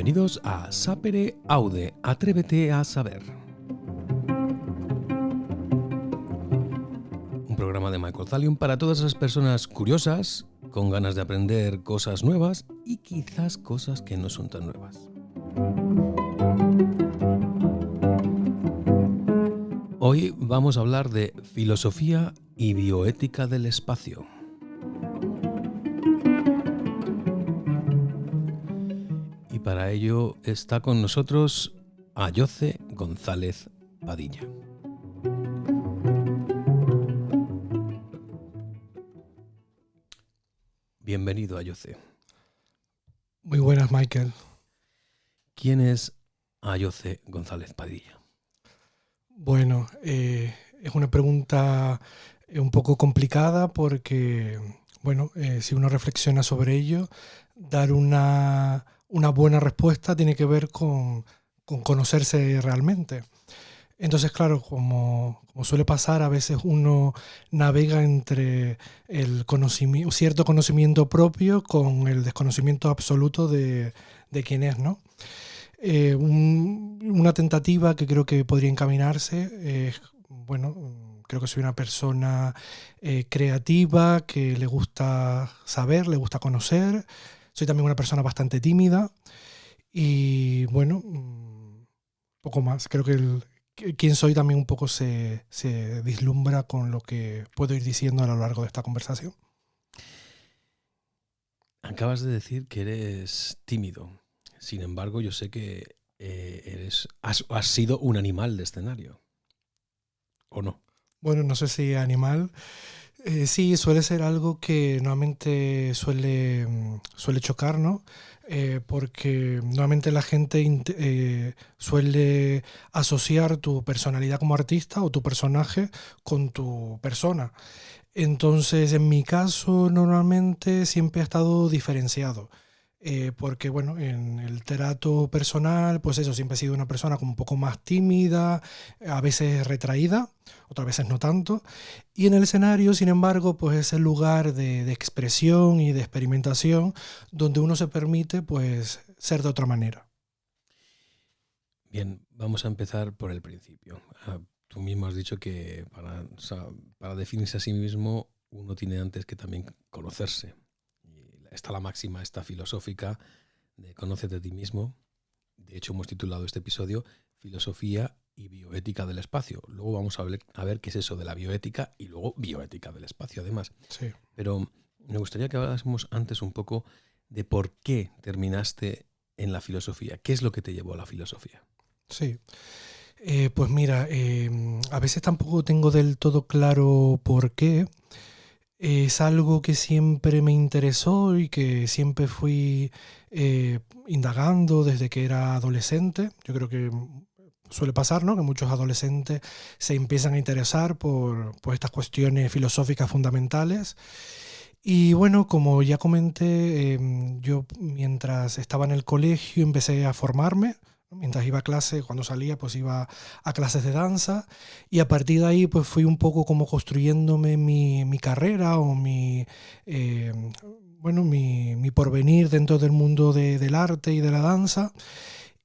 Bienvenidos a Sapere Aude, Atrévete a Saber. Un programa de Michael Thallium para todas esas personas curiosas, con ganas de aprender cosas nuevas y quizás cosas que no son tan nuevas. Hoy vamos a hablar de filosofía y bioética del espacio. Y para ello está con nosotros Ayoce González Padilla. Bienvenido, Ayoce. Muy buenas, Michael. ¿Quién es Ayoce González Padilla? Bueno, es una pregunta un poco complicada porque, si uno reflexiona sobre ello, dar una buena respuesta tiene que ver con conocerse realmente. Entonces, claro, como suele pasar, a veces uno navega entre cierto conocimiento propio con el desconocimiento absoluto de quién es, ¿no? Una tentativa que creo que podría encaminarse es, creo que soy una persona creativa, que le gusta saber, le gusta conocer. Soy también una persona bastante tímida y, poco más. Creo que quién soy también un poco se vislumbra con lo que puedo ir diciendo a lo largo de esta conversación. Acabas de decir que eres tímido. Sin embargo, yo sé que has sido un animal de escenario. ¿O no? Bueno, no sé si animal. Sí, suele ser algo que normalmente suele chocar, ¿no? Porque normalmente la gente suele asociar tu personalidad como artista o tu personaje con tu persona. Entonces, en mi caso, normalmente siempre ha estado diferenciado. Porque, en el trato personal, pues eso, siempre he sido una persona como un poco más tímida, a veces retraída, otras veces no tanto. Y en el escenario, sin embargo, pues es el lugar de expresión y de experimentación donde uno se permite, pues, ser de otra manera. Bien, vamos a empezar por el principio. Tú mismo has dicho que para definirse a sí mismo uno tiene antes que también conocerse. Está la máxima, esta filosófica de Conócete a ti mismo. De hecho, hemos titulado este episodio Filosofía y bioética del espacio. Luego vamos a ver qué es eso de la bioética y luego bioética del espacio, además. Sí. Pero me gustaría que hablásemos antes un poco de por qué terminaste en la filosofía. ¿Qué es lo que te llevó a la filosofía? Sí. Pues mira, a veces tampoco tengo del todo claro por qué. Es algo que siempre me interesó y que siempre fui indagando desde que era adolescente. Yo creo que suele pasar, ¿no? Que muchos adolescentes se empiezan a interesar por estas cuestiones filosóficas fundamentales. Y bueno, como ya comenté, yo mientras estaba en el colegio empecé a formarme. Mientras iba a clase, cuando salía, pues iba a clases de danza y a partir de ahí pues fui un poco como construyéndome mi carrera o mi porvenir dentro del mundo del arte y de la danza,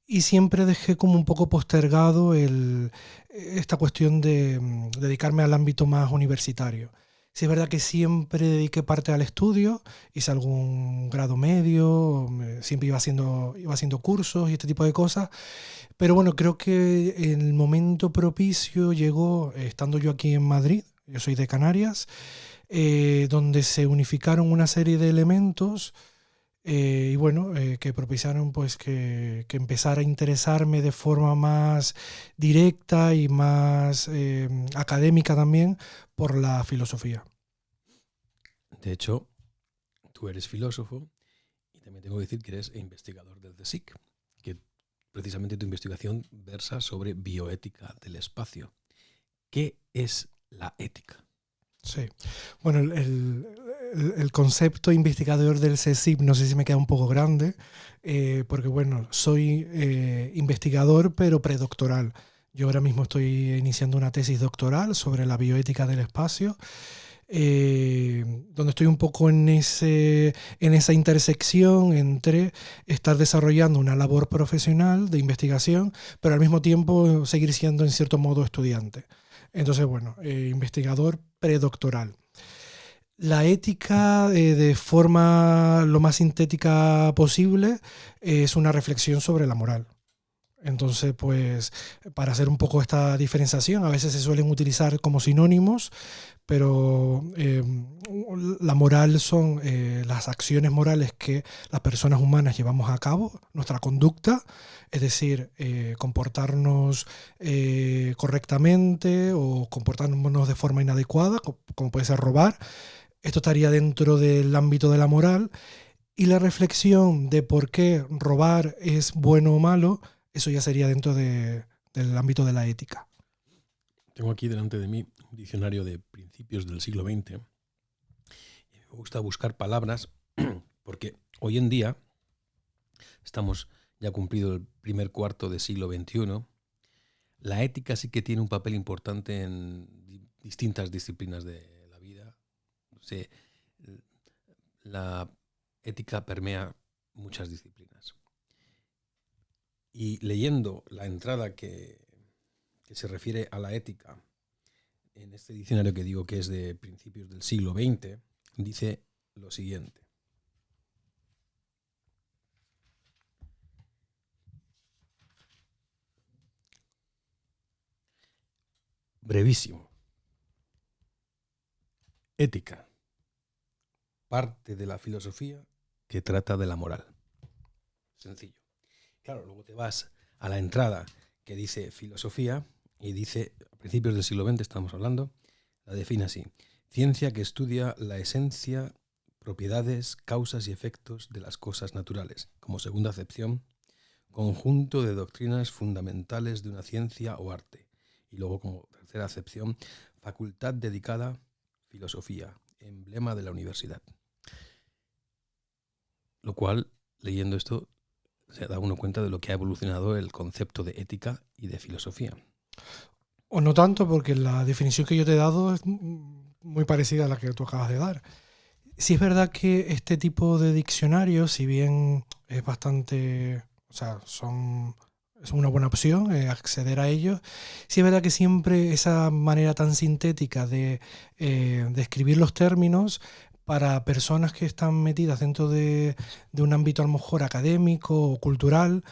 y siempre dejé como un poco postergado esta cuestión de dedicarme al ámbito más universitario. Sí, es verdad que siempre dediqué parte al estudio, hice algún grado medio, siempre iba haciendo cursos y este tipo de cosas, pero bueno, creo que el momento propicio llegó estando yo aquí en Madrid. Yo soy de Canarias, donde se unificaron una serie de elementos que propiciaron pues que empezara a interesarme de forma más directa y más académica también por la filosofía. De hecho, tú eres filósofo y también tengo que decir que eres investigador del CSIC, que precisamente tu investigación versa sobre bioética del espacio. ¿Qué es la ética? Sí, bueno, el concepto investigador del CSIC no sé si me queda un poco grande, porque soy investigador pero predoctoral. Yo ahora mismo estoy iniciando una tesis doctoral sobre la bioética del espacio. donde estoy un poco en esa intersección entre estar desarrollando una labor profesional de investigación, pero al mismo tiempo seguir siendo en cierto modo estudiante. Entonces, bueno, investigador predoctoral. La ética, de forma lo más sintética posible, es una reflexión sobre la moral. Entonces, pues, para hacer un poco esta diferenciación, a veces se suelen utilizar como sinónimos, pero la moral son las acciones morales que las personas humanas llevamos a cabo, nuestra conducta, es decir, comportarnos correctamente o comportarnos de forma inadecuada, como puede ser robar. Esto estaría dentro del ámbito de la moral. Y la reflexión de por qué robar es bueno o malo, eso ya sería dentro del ámbito de la ética. Tengo aquí delante de mí un diccionario de principios del siglo XX. Y me gusta buscar palabras porque hoy en día estamos ya cumplido el primer cuarto del siglo XXI. La ética sí que tiene un papel importante en distintas disciplinas de la vida. La ética permea muchas disciplinas. Y leyendo la entrada que se refiere a la ética en este diccionario que digo que es de principios del siglo XX, dice lo siguiente. Brevísimo. Ética. Parte de la filosofía que trata de la moral. Sencillo. Claro, luego te vas a la entrada que dice filosofía y dice, a principios del siglo XX estamos hablando, la define así: ciencia que estudia la esencia, propiedades, causas y efectos de las cosas naturales. Como segunda acepción, conjunto de doctrinas fundamentales de una ciencia o arte. Y luego como tercera acepción, facultad dedicada, filosofía, emblema de la universidad. Lo cual, leyendo esto, se da uno cuenta de lo que ha evolucionado el concepto de ética y de filosofía. O no tanto, porque la definición que yo te he dado es muy parecida a la que tú acabas de dar. Sí es verdad que este tipo de diccionarios, si bien es bastante, o sea, es una buena opción acceder a ellos, sí es verdad que siempre esa manera tan sintética de escribir los términos para personas que están metidas dentro de un ámbito a lo mejor académico o cultural,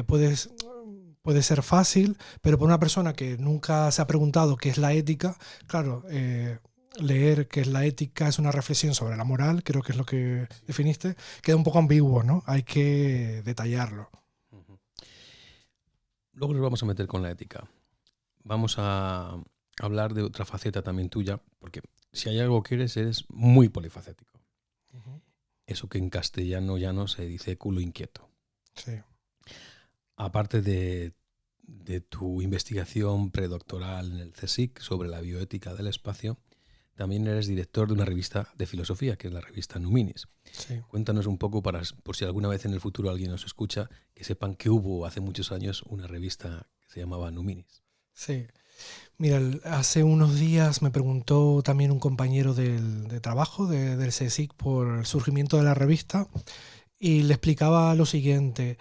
puede ser fácil, pero para una persona que nunca se ha preguntado qué es la ética, claro, leer qué es la ética es una reflexión sobre la moral, creo que es lo que definiste, queda un poco ambiguo, ¿no? Hay que detallarlo. Luego nos vamos a meter con la ética. Vamos a hablar de otra faceta también tuya, porque si hay algo que eres muy polifacético. Uh-huh. Eso que en castellano ya no se dice culo inquieto. Sí. Aparte de tu investigación predoctoral en el CSIC sobre la bioética del espacio, también eres director de una revista de filosofía, que es la revista Numinis. Sí. Cuéntanos un poco, por si alguna vez en el futuro alguien nos escucha, que sepan que hubo hace muchos años una revista que se llamaba Numinis. Sí. Mira, hace unos días me preguntó también un compañero de trabajo del CSIC por el surgimiento de la revista y le explicaba lo siguiente.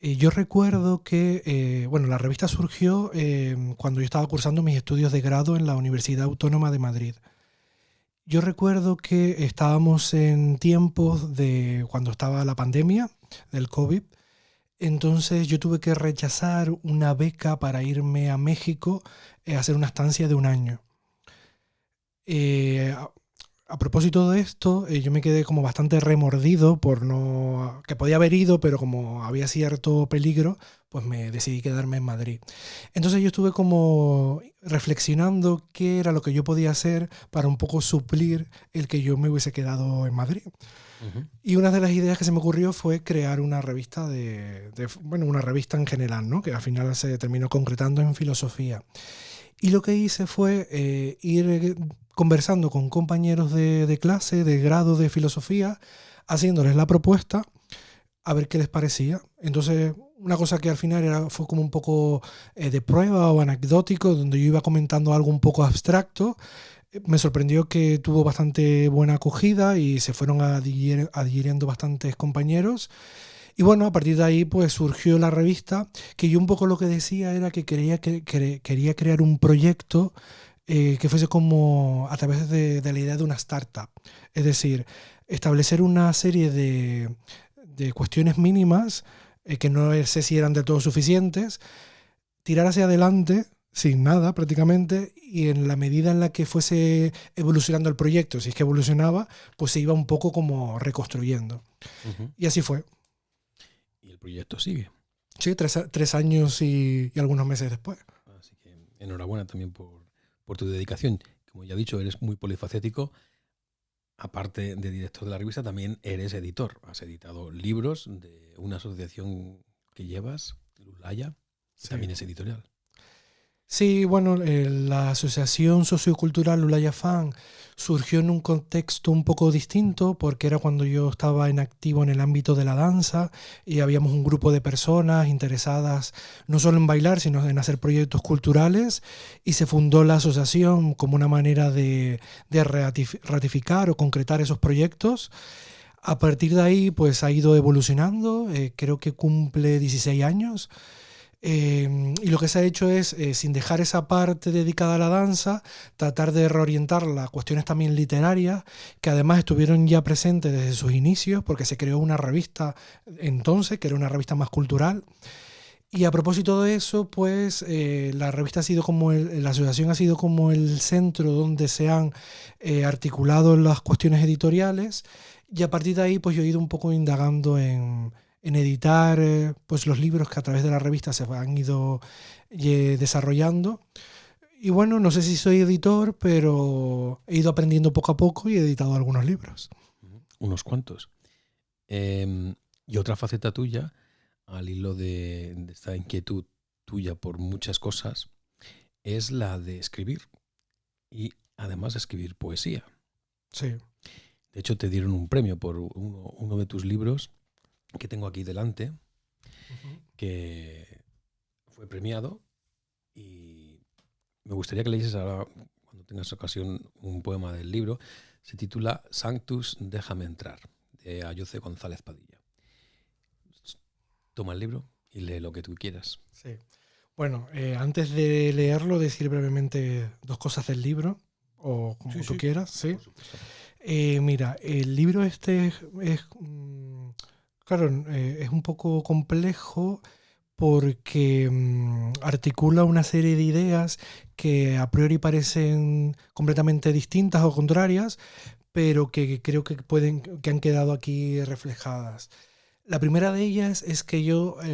Yo recuerdo que la revista surgió cuando yo estaba cursando mis estudios de grado en la Universidad Autónoma de Madrid. Yo recuerdo que estábamos en tiempos de cuando estaba la pandemia del COVID. Entonces yo tuve que rechazar una beca para irme a México a hacer una estancia de un año. A propósito de esto, yo me quedé como bastante remordido por no... que podía haber ido, pero como había cierto peligro, pues me decidí quedarme en Madrid. Entonces yo estuve como reflexionando qué era lo que yo podía hacer para un poco suplir el que yo me hubiese quedado en Madrid. Uh-huh. Y una de las ideas que se me ocurrió fue crear una revista una revista en general, ¿no? Que al final se terminó concretando en filosofía. Y lo que hice fue ir conversando con compañeros de clase, de grado de filosofía, haciéndoles la propuesta, a ver qué les parecía. Entonces, una cosa que al final fue como un poco de prueba o anecdótico, donde yo iba comentando algo un poco abstracto, Me sorprendió que tuvo bastante buena acogida y se fueron adhiriendo bastantes compañeros. Y bueno, a partir de ahí pues surgió la revista, que yo un poco lo que decía era que quería crear un proyecto que fuese como a través de la idea de una startup. Es decir, establecer una serie de cuestiones mínimas, que no sé si eran de todo suficientes, tirar hacia adelante sin nada prácticamente, y en la medida en la que fuese evolucionando el proyecto, si es que evolucionaba, pues se iba un poco como reconstruyendo. Y así fue. Y el proyecto sigue. Sí, 3 años y algunos meses después. Así que enhorabuena también por tu dedicación. Como ya he dicho, eres muy polifacético. Aparte de director de la revista, también eres editor. Has editado libros de una asociación que llevas, Lulaya, que también es editorial. Sí, bueno, la Asociación Sociocultural Lulaya Fan surgió en un contexto un poco distinto, porque era cuando yo estaba en activo en el ámbito de la danza y habíamos un grupo de personas interesadas no solo en bailar, sino en hacer proyectos culturales, y se fundó la asociación como una manera de ratificar o concretar esos proyectos. A partir de ahí pues ha ido evolucionando, creo que cumple 16 años. Y lo que se ha hecho es, sin dejar esa parte dedicada a la danza, tratar de reorientarla a cuestiones también literarias, que además estuvieron ya presentes desde sus inicios, porque se creó una revista entonces, que era una revista más cultural. Y a propósito de eso, pues la revista ha sido como la asociación ha sido como el centro donde se han articulado las cuestiones editoriales, y a partir de ahí pues yo he ido un poco indagando en editar pues los libros que a través de la revista se han ido desarrollando. Y bueno, no sé si soy editor, pero he ido aprendiendo poco a poco y he editado algunos libros. Unos cuantos. Y otra faceta tuya, al hilo de esta inquietud tuya por muchas cosas, es la de escribir. Y además escribir poesía. Sí. De hecho, te dieron un premio por uno de tus libros, que tengo aquí delante, que fue premiado, y me gustaría que leyeses ahora, cuando tengas ocasión, un poema del libro. Se titula Sanctus, déjame entrar, de Ayoce González Padilla. Toma el libro y lee lo que tú quieras. Sí. Bueno, antes de leerlo, decir brevemente 2 cosas del libro, o como tú quieras. ¿Sí? Por supuesto. Mira, el libro este claro, es un poco complejo porque articula una serie de ideas que a priori parecen completamente distintas o contrarias, pero que creo que han quedado aquí reflejadas. La primera de ellas es que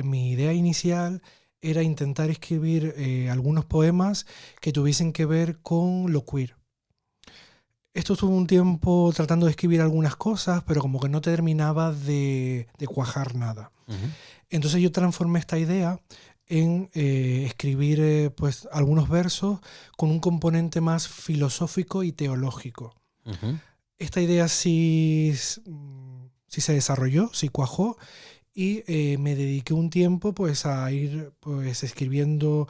mi idea inicial era intentar escribir algunos poemas que tuviesen que ver con lo queer. Esto estuve un tiempo tratando de escribir algunas cosas, pero como que no terminaba de cuajar nada. Entonces yo transformé esta idea en escribir pues algunos versos con un componente más filosófico y teológico. Esta idea sí se desarrolló, sí cuajó, y me dediqué un tiempo pues a ir pues escribiendo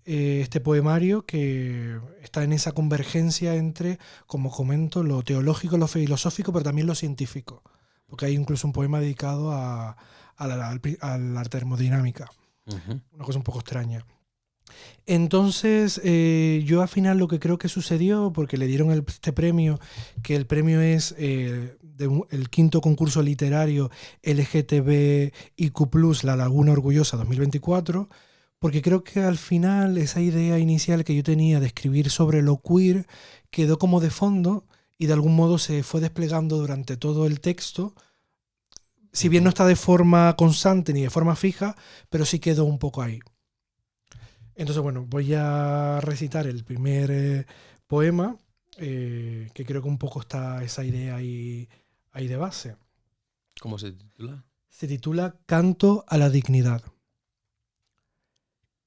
este poemario, que está en esa convergencia entre, como comento, lo teológico, lo filosófico, pero también lo científico, porque hay incluso un poema dedicado a la termodinámica, una cosa un poco extraña. Entonces yo al final lo que creo que sucedió, porque le dieron este premio, que el premio es el 5º concurso literario LGTBIQ+, La Laguna Orgullosa 2024, porque creo que al final esa idea inicial que yo tenía de escribir sobre lo queer quedó como de fondo y de algún modo se fue desplegando durante todo el texto. Si bien no está de forma constante ni de forma fija, pero sí quedó un poco ahí. Entonces, bueno, voy a recitar el primer poema, que creo que un poco está esa idea ahí de base. ¿Cómo se titula? Se titula Canto a la dignidad.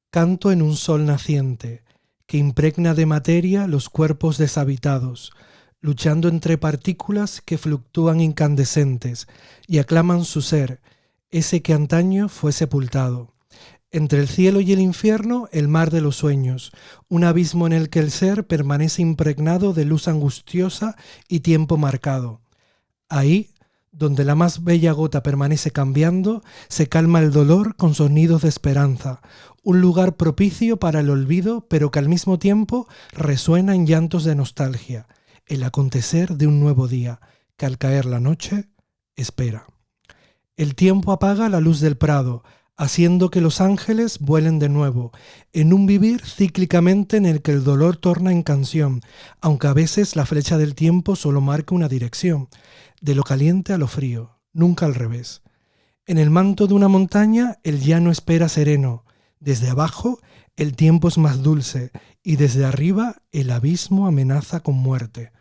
Canto en un sol naciente, que impregna de materia los cuerpos deshabitados, luchando entre partículas que fluctúan incandescentes y aclaman su ser, ese que antaño fue sepultado, Entre el cielo y el infierno, el mar de los sueños, un abismo en el que el ser permanece impregnado de luz angustiosa y tiempo marcado. Ahí, donde la más bella gota permanece cambiando, se calma el dolor con sonidos de esperanza, un lugar propicio para el olvido, pero que al mismo tiempo resuena en llantos de nostalgia, el acontecer de un nuevo día, que al caer la noche, espera. El tiempo apaga la luz del prado, haciendo que los ángeles vuelen de nuevo, en un vivir cíclicamente en el que el dolor torna en canción, aunque a veces la flecha del tiempo solo marca una dirección, de lo caliente a lo frío, nunca al revés. En el manto de una montaña el llano espera sereno, desde abajo el tiempo es más dulce y desde arriba el abismo amenaza con muerte.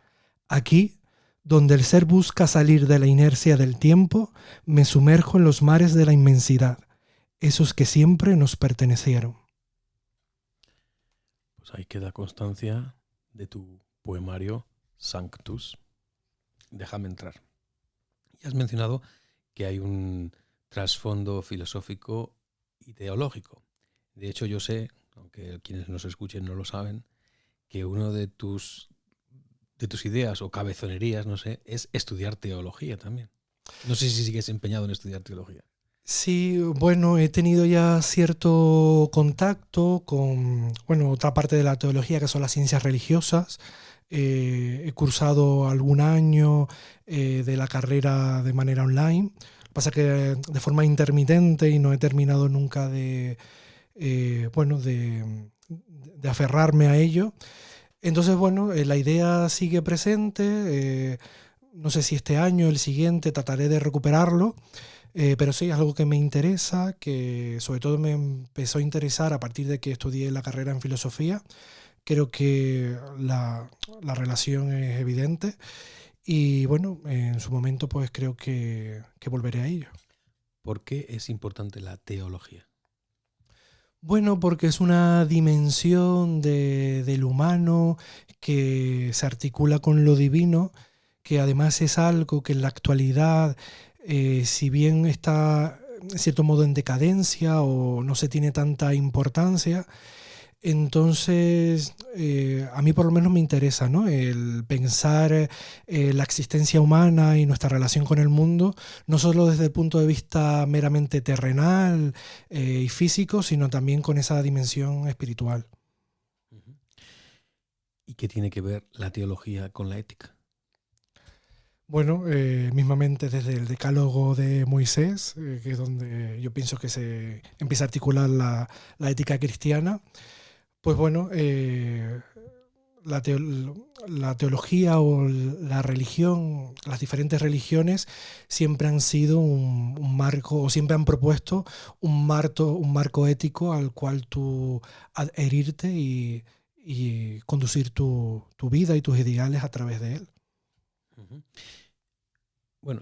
Aquí, donde el ser busca salir de la inercia del tiempo, me sumerjo en los mares de la inmensidad, esos que siempre nos pertenecieron. Pues ahí queda constancia de tu poemario Sanctus. Déjame entrar. Y has mencionado que hay un trasfondo filosófico y teológico. De hecho, yo sé, aunque quienes nos escuchen no lo saben, que uno de tus ideas o cabezonerías, no sé, es estudiar teología también. No sé si sigues empeñado en estudiar teología. Sí, bueno, he tenido ya cierto contacto con, otra parte de la teología que son las ciencias religiosas. He cursado algún año de la carrera de manera online. Pasa que de forma intermitente y no he terminado nunca de aferrarme a ello. Entonces, la idea sigue presente. No sé si este año o el siguiente trataré de recuperarlo. Pero sí, es algo que me interesa, que sobre todo me empezó a interesar a partir de que estudié la carrera en filosofía. Creo que la relación es evidente y en su momento pues creo que volveré a ello. ¿Por qué es importante la teología? Bueno, porque es una dimensión del humano que se articula con lo divino, que además es algo que en la actualidad, si bien está en cierto modo en decadencia o no se tiene tanta importancia, entonces a mí por lo menos me interesa, ¿no? El pensar la existencia humana y nuestra relación con el mundo, no solo desde el punto de vista meramente terrenal y físico, sino también con esa dimensión espiritual. ¿Y qué tiene que ver la teología con la ética? Bueno, mismamente desde el Decálogo de Moisés, que es donde yo pienso que se empieza a articular la ética cristiana, pues la teología o la religión, las diferentes religiones siempre han sido un marco, o siempre han propuesto un marco ético al cual tú adherirte y conducir tu vida y tus ideales a través de él. Bueno,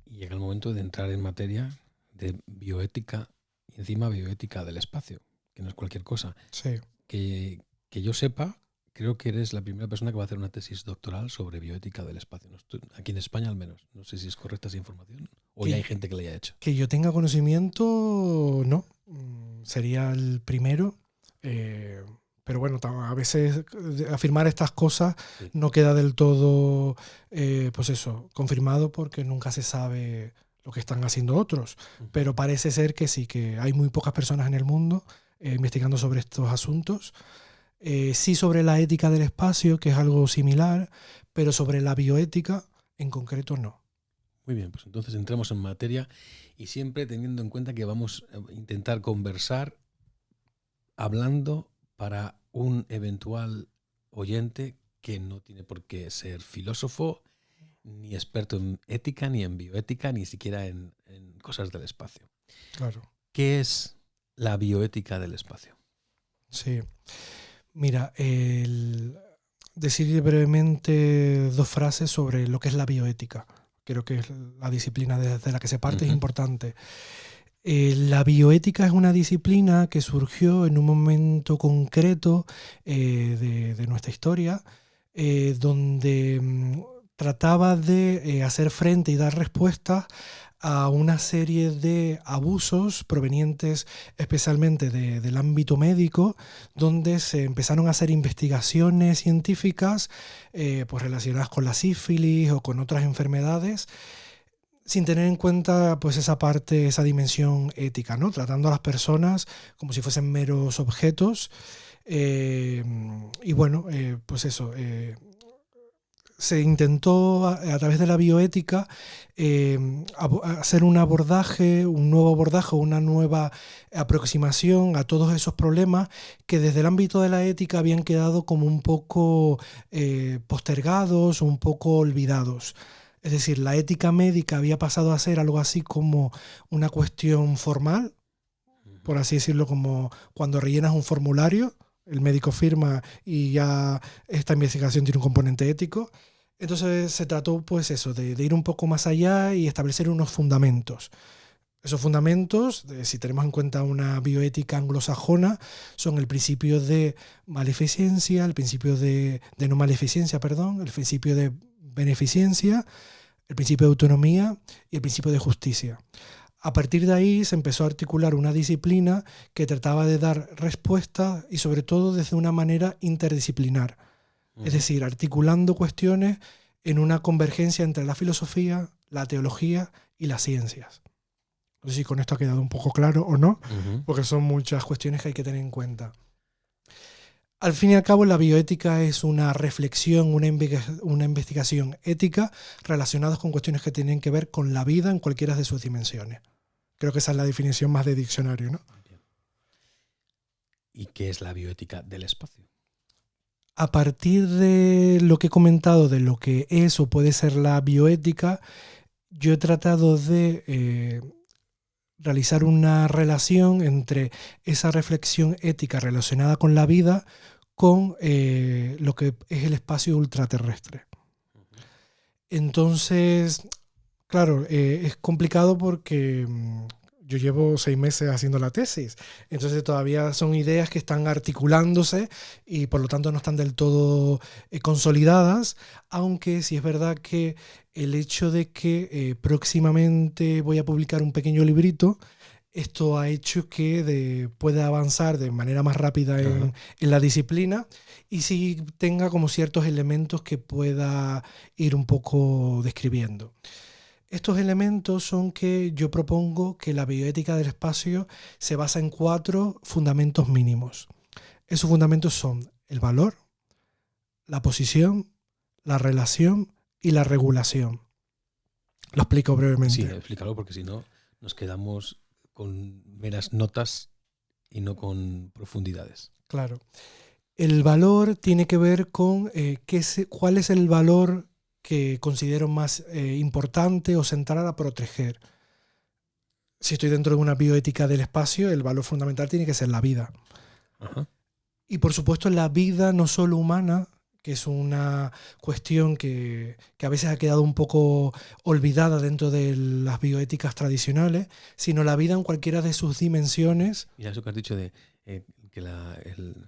y llega el momento de entrar en materia de bioética y encima bioética del espacio, que no es cualquier cosa. Sí. Que yo sepa, creo que eres la primera persona que va a hacer una tesis doctoral sobre bioética del espacio. Aquí en España al menos. No sé si es correcta esa información o ya hay gente que la haya hecho. Que yo tenga conocimiento, no. Sería el primero. Pero a veces afirmar estas cosas sí, no queda del todo, confirmado porque nunca se sabe lo que están haciendo otros. Pero parece ser que sí, que hay muy pocas personas en el mundo investigando sobre estos asuntos. Sí sobre la ética del espacio, que es algo similar, pero sobre la bioética en concreto no. Muy bien, pues entonces entramos en materia y siempre teniendo en cuenta que vamos a intentar conversar hablando para un eventual oyente que no tiene por qué ser filósofo, ni experto en ética, ni en bioética, ni siquiera en cosas del espacio. Claro. ¿Qué es la bioética del espacio? Sí. Mira, decir brevemente dos frases sobre lo que es la bioética. Creo que es la disciplina desde la que se parte, es importante. La bioética es una disciplina que surgió en un momento concreto de nuestra historia, donde trataba de hacer frente y dar respuestas a una serie de abusos provenientes especialmente del ámbito médico, donde se empezaron a hacer investigaciones científicas pues relacionadas con la sífilis o con otras enfermedades, sin tener en cuenta pues esa parte, esa dimensión ética, ¿no? Tratando a las personas como si fuesen meros objetos. Y bueno, pues eso, se intentó a través de la bioética hacer un nuevo abordaje, una nueva aproximación a todos esos problemas que desde el ámbito de la ética habían quedado como un poco postergados, un poco olvidados. Es decir, la ética médica había pasado a ser algo así como una cuestión formal, por así decirlo, como cuando rellenas un formulario, el médico firma y ya esta investigación tiene un componente ético. Entonces se trató pues eso, de ir un poco más allá y establecer unos fundamentos. Esos fundamentos, si tenemos en cuenta una bioética anglosajona, son el principio de maleficencia, el principio de no maleficencia, perdón, el principio de beneficencia, el principio de autonomía y el principio de justicia. A partir de ahí se empezó a articular una disciplina que trataba de dar respuestas y sobre todo desde una manera interdisciplinar. Es decir, articulando cuestiones en una convergencia entre la filosofía, la teología y las ciencias. No sé si con esto ha quedado un poco claro o no, porque son muchas cuestiones que hay que tener en cuenta. Al fin y al cabo, la bioética es una reflexión, una investigación ética relacionadas con cuestiones que tienen que ver con la vida en cualquiera de sus dimensiones. Creo que esa es la definición más de diccionario, ¿no? ¿Y qué es la bioética del espacio? A partir de lo que he comentado, de lo que es o puede ser la bioética, yo he tratado de realizar una relación entre esa reflexión ética relacionada con la vida con lo que es el espacio ultraterrestre. Entonces, claro, es complicado porque yo llevo 6 meses haciendo la tesis, entonces todavía son ideas que están articulándose y por lo tanto no están del todo consolidadas, aunque sí es verdad que el hecho de que próximamente voy a publicar un pequeño librito, esto ha hecho que pueda avanzar de manera más rápida en la disciplina y sí tenga como ciertos elementos que pueda ir un poco describiendo. Estos elementos son que yo propongo que la bioética del espacio se basa en 4 fundamentos mínimos. Esos fundamentos son el valor, la posición, la relación y la regulación. Lo explico brevemente. Sí, explícalo porque si no nos quedamos con meras notas y no con profundidades. Claro. El valor tiene que ver con cuál es el valor que considero más importante o central a proteger. Si estoy dentro de una bioética del espacio, el valor fundamental tiene que ser la vida. Y por supuesto la vida no solo humana, que es una cuestión que a veces ha quedado un poco olvidada dentro de las bioéticas tradicionales, sino la vida en cualquiera de sus dimensiones. Mira, eso que has dicho de que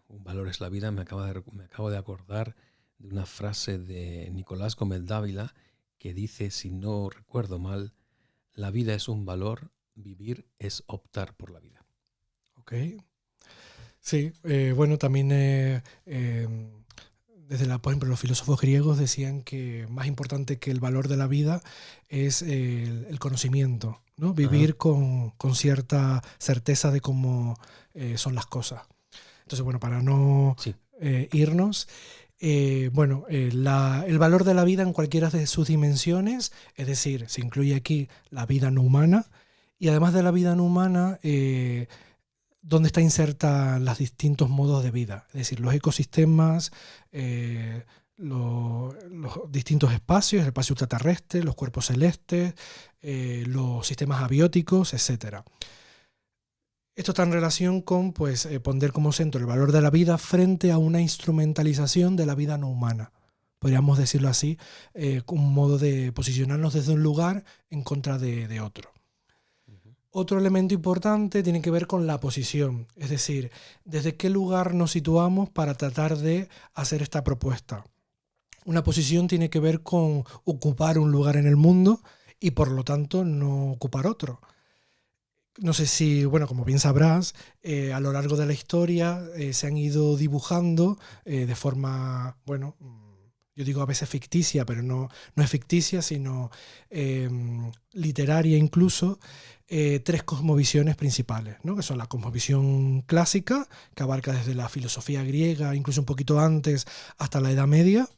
un valor es la vida, me acabo de acordar de una frase de Nicolás Gómez Dávila que dice, si no recuerdo mal, la vida es un valor, vivir es optar por la vida. Ok. Sí, bueno, también por ejemplo, los filósofos griegos decían que más importante que el valor de la vida es el conocimiento, ¿no? Vivir con cierta certeza de cómo son las cosas. Entonces, bueno, para no irnos, el valor de la vida en cualquiera de sus dimensiones, es decir, se incluye aquí la vida no humana, y además de la vida no humana, donde está inserta los distintos modos de vida, es decir, los ecosistemas, los distintos espacios, el espacio ultraterrestre, los cuerpos celestes, los sistemas abióticos, etc. Esto está en relación con poner como centro el valor de la vida frente a una instrumentalización de la vida no humana. Podríamos decirlo así, un modo de posicionarnos desde un lugar en contra de otro. Otro elemento importante tiene que ver con la posición, es decir, desde qué lugar nos situamos para tratar de hacer esta propuesta. Una posición tiene que ver con ocupar un lugar en el mundo y por lo tanto no ocupar otro. No sé si, bueno, como bien sabrás, a lo largo de la historia se han ido dibujando de forma, bueno, yo digo a veces ficticia, pero no es ficticia, sino literaria incluso, tres cosmovisiones principales, ¿no? Que son la cosmovisión clásica, que abarca desde la filosofía griega, incluso un poquito antes, hasta la Edad Media.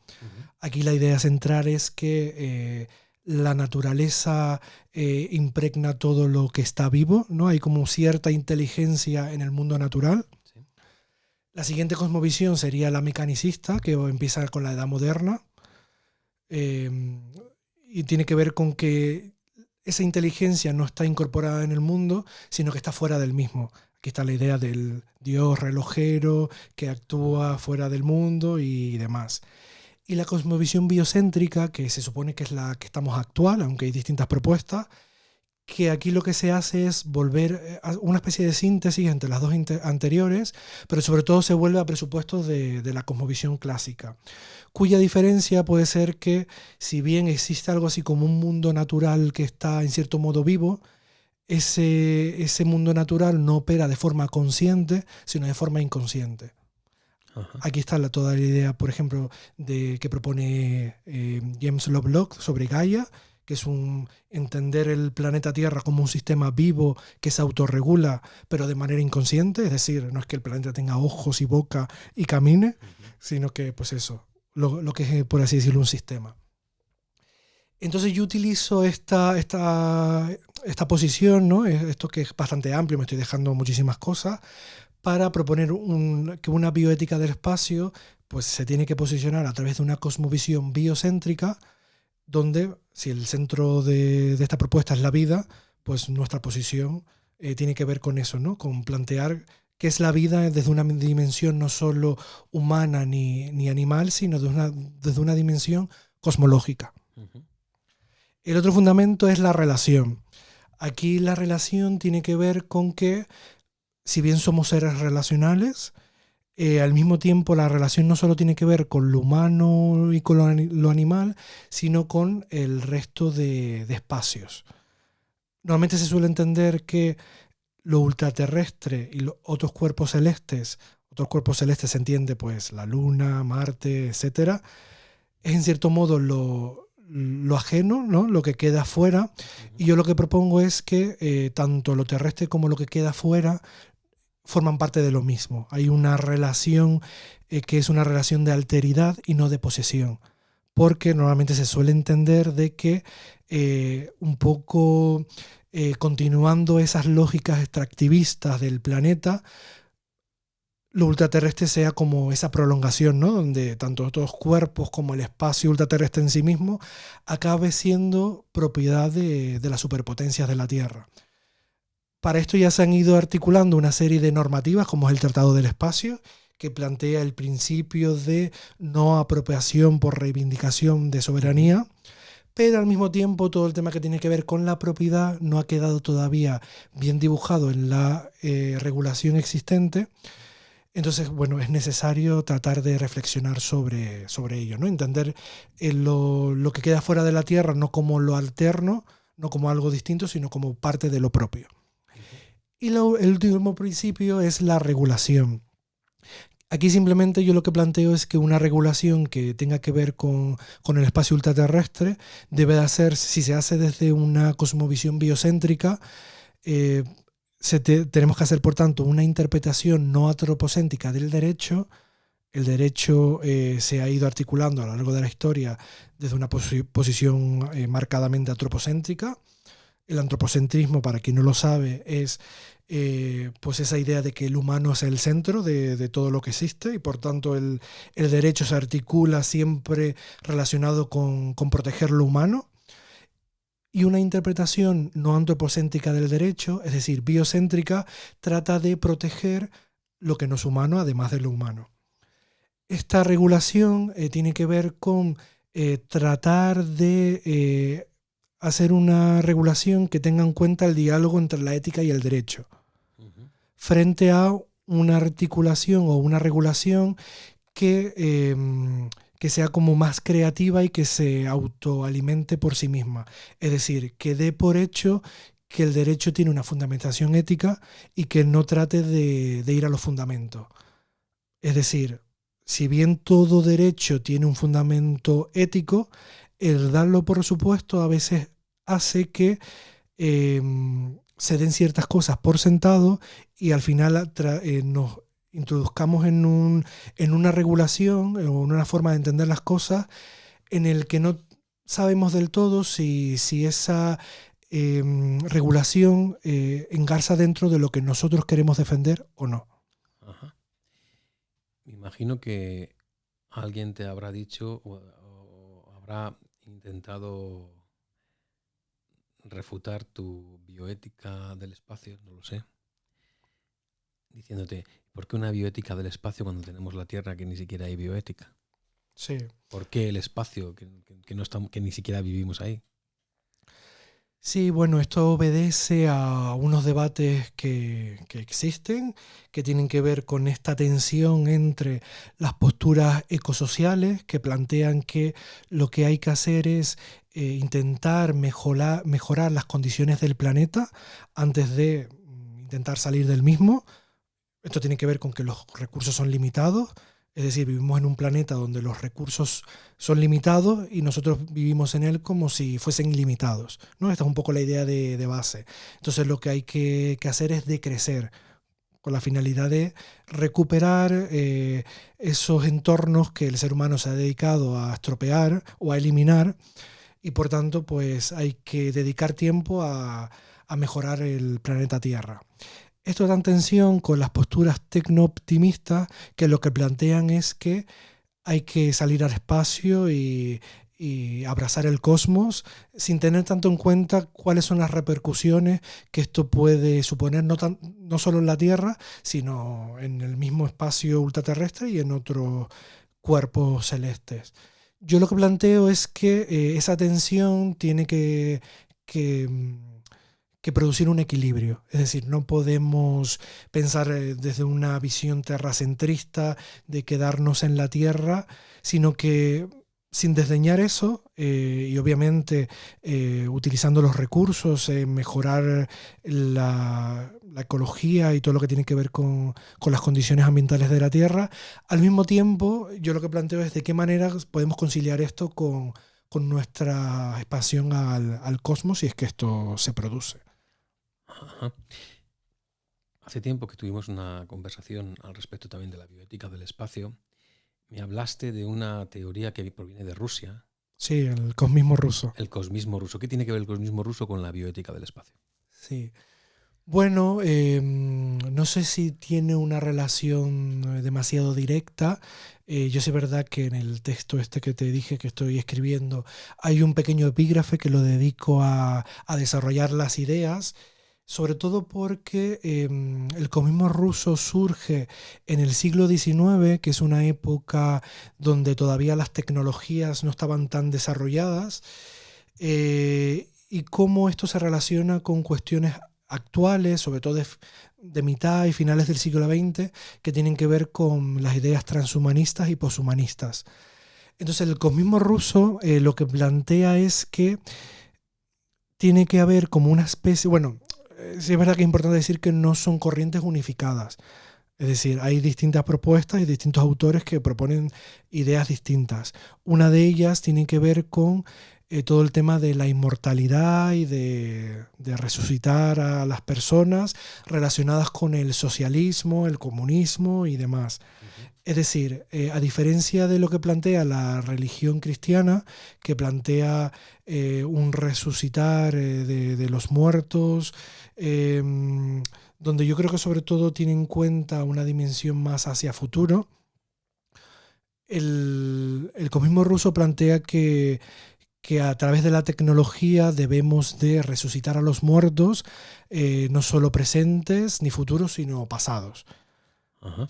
Aquí la idea central es que la naturaleza impregna todo lo que está vivo, ¿no? Hay como cierta inteligencia en el mundo natural. Sí. La siguiente cosmovisión sería la mecanicista, que empieza con la Edad Moderna, y tiene que ver con que esa inteligencia no está incorporada en el mundo, sino que está fuera del mismo. Aquí está la idea del dios relojero que actúa fuera del mundo y demás. Y la cosmovisión biocéntrica, que se supone que es la que estamos actual, aunque hay distintas propuestas, que aquí lo que se hace es volver a una especie de síntesis entre las dos anteriores, pero sobre todo se vuelve a presupuestos de la cosmovisión clásica, cuya diferencia puede ser que, si bien existe algo así como un mundo natural que está en cierto modo vivo, ese mundo natural no opera de forma consciente, sino de forma inconsciente. Ajá. Aquí está toda la idea, por ejemplo, que propone James Lovelock sobre Gaia, que es entender el planeta Tierra como un sistema vivo que se autorregula, pero de manera inconsciente. Es decir, no es que el planeta tenga ojos y boca y camine, sino que, pues eso, lo que es, por así decirlo, un sistema. Entonces yo utilizo esta posición, ¿no? Esto que es bastante amplio, me estoy dejando muchísimas cosas, para proponer que una bioética del espacio pues, se tiene que posicionar a través de una cosmovisión biocéntrica, donde, si el centro de esta propuesta es la vida, pues nuestra posición tiene que ver con eso, ¿no? Con plantear qué es la vida desde una dimensión no solo humana ni animal, sino desde una dimensión cosmológica. Uh-huh. El otro fundamento es la relación. Aquí la relación tiene que ver con que, si bien somos seres relacionales, al mismo tiempo la relación no solo tiene que ver con lo humano y con lo animal, sino con el resto de espacios. Normalmente se suele entender que lo ultraterrestre y los otros cuerpos celestes se entiende pues la Luna, Marte, etcétera, es en cierto modo lo ajeno, ¿no? Lo que queda afuera. Uh-huh. Y yo lo que propongo es que tanto lo terrestre como lo que queda afuera forman parte de lo mismo. Hay una relación que es una relación de alteridad y no de posesión, porque normalmente se suele entender de que un poco continuando esas lógicas extractivistas del planeta, lo ultraterrestre sea como esa prolongación, ¿no? Donde tanto otros cuerpos como el espacio ultraterrestre en sí mismo acabe siendo propiedad de las superpotencias de la Tierra. Para esto ya se han ido articulando una serie de normativas, como es el Tratado del Espacio, que plantea el principio de no apropiación por reivindicación de soberanía, pero al mismo tiempo todo el tema que tiene que ver con la propiedad no ha quedado todavía bien dibujado en la regulación existente. Entonces, bueno, es necesario tratar de reflexionar sobre ello, ¿no? Entender lo que queda fuera de la Tierra no como lo alterno, no como algo distinto, sino como parte de lo propio. Y el último principio es la regulación. Aquí simplemente yo lo que planteo es que una regulación que tenga que ver con el espacio ultraterrestre debe de hacer, si se hace desde una cosmovisión biocéntrica, tenemos que hacer, por tanto, una interpretación no antropocéntrica del derecho. El derecho se ha ido articulando a lo largo de la historia desde una posición marcadamente antropocéntrica. El antropocentrismo, para quien no lo sabe, es pues esa idea de que el humano es el centro de todo lo que existe y por tanto el derecho se articula siempre relacionado con proteger lo humano. Y una interpretación no antropocéntrica del derecho, es decir, biocéntrica, trata de proteger lo que no es humano, además de lo humano. Esta regulación tiene que ver con tratar de hacer una regulación que tenga en cuenta el diálogo entre la ética y el derecho, frente a una articulación o una regulación que que sea como más creativa y que se autoalimente por sí misma. Es decir, que dé por hecho que el derecho tiene una fundamentación ética y que no trate de ir a los fundamentos. Es decir, si bien todo derecho tiene un fundamento ético, el darlo por supuesto a veces hace que se den ciertas cosas por sentado y al final nos introduzcamos en una regulación o en una forma de entender las cosas en el que no sabemos del todo si esa regulación engarza dentro de lo que nosotros queremos defender o no. Ajá. Me imagino que alguien te habrá dicho o habrá intentado refutar tu bioética del espacio, no lo sé, diciéndote, ¿por qué una bioética del espacio cuando tenemos la Tierra que ni siquiera hay bioética? Sí. ¿Por qué el espacio que no estamos, que ni siquiera vivimos ahí? Sí, bueno, esto obedece a unos debates que existen, que tienen que ver con esta tensión entre las posturas ecosociales, que plantean que lo que hay que hacer es intentar mejorar las condiciones del planeta antes de intentar salir del mismo. Esto tiene que ver con que los recursos son limitados, es decir, vivimos en un planeta donde los recursos son limitados y nosotros vivimos en él como si fuesen ilimitados, ¿no? Esta es un poco la idea de base. Entonces lo que hay que hacer es decrecer, con la finalidad de recuperar esos entornos que el ser humano se ha dedicado a estropear o a eliminar, y por tanto pues hay que dedicar tiempo a mejorar el planeta Tierra. Esto da en tensión con las posturas tecno-optimistas que lo que plantean es que hay que salir al espacio y abrazar el cosmos sin tener tanto en cuenta cuáles son las repercusiones que esto puede suponer no solo en la Tierra, sino en el mismo espacio ultraterrestre y en otros cuerpos celestes. Yo lo que planteo es que esa tensión tiene que producir un equilibrio. Es decir, no podemos pensar desde una visión terracentrista de quedarnos en la Tierra, sino que sin desdeñar eso y obviamente utilizando los recursos, mejorar la ecología y todo lo que tiene que ver con las condiciones ambientales de la Tierra, al mismo tiempo yo lo que planteo es de qué manera podemos conciliar esto con nuestra expansión al cosmos si es que esto se produce. Ajá. Hace tiempo que tuvimos una conversación al respecto también de la bioética del espacio. Me hablaste de una teoría que proviene de Rusia. Sí, el cosmismo ruso. El cosmismo ruso. ¿Qué tiene que ver el cosmismo ruso con la bioética del espacio? Sí. Bueno, no sé si tiene una relación demasiado directa. Yo sé verdad que en el texto este que te dije que estoy escribiendo hay un pequeño epígrafe que lo dedico a desarrollar las ideas, sobre todo porque el comunismo ruso surge en el siglo XIX, que es una época donde todavía las tecnologías no estaban tan desarrolladas, y cómo esto se relaciona con cuestiones actuales, sobre todo de mitad y finales del siglo XX, que tienen que ver con las ideas transhumanistas y poshumanistas. Entonces el comunismo ruso lo que plantea es que tiene que haber como una especie, bueno, sí es verdad que es importante decir que no son corrientes unificadas. Es decir, hay distintas propuestas y distintos autores que proponen ideas distintas. Una de ellas tiene que ver con todo el tema de la inmortalidad y de resucitar a las personas relacionadas con el socialismo, el comunismo y demás. Es decir, a diferencia de lo que plantea la religión cristiana, que plantea un resucitar de los muertos, donde yo creo que sobre todo tiene en cuenta una dimensión más hacia futuro, el comunismo ruso plantea que a través de la tecnología debemos de resucitar a los muertos, no solo presentes ni futuros, sino pasados. Ajá.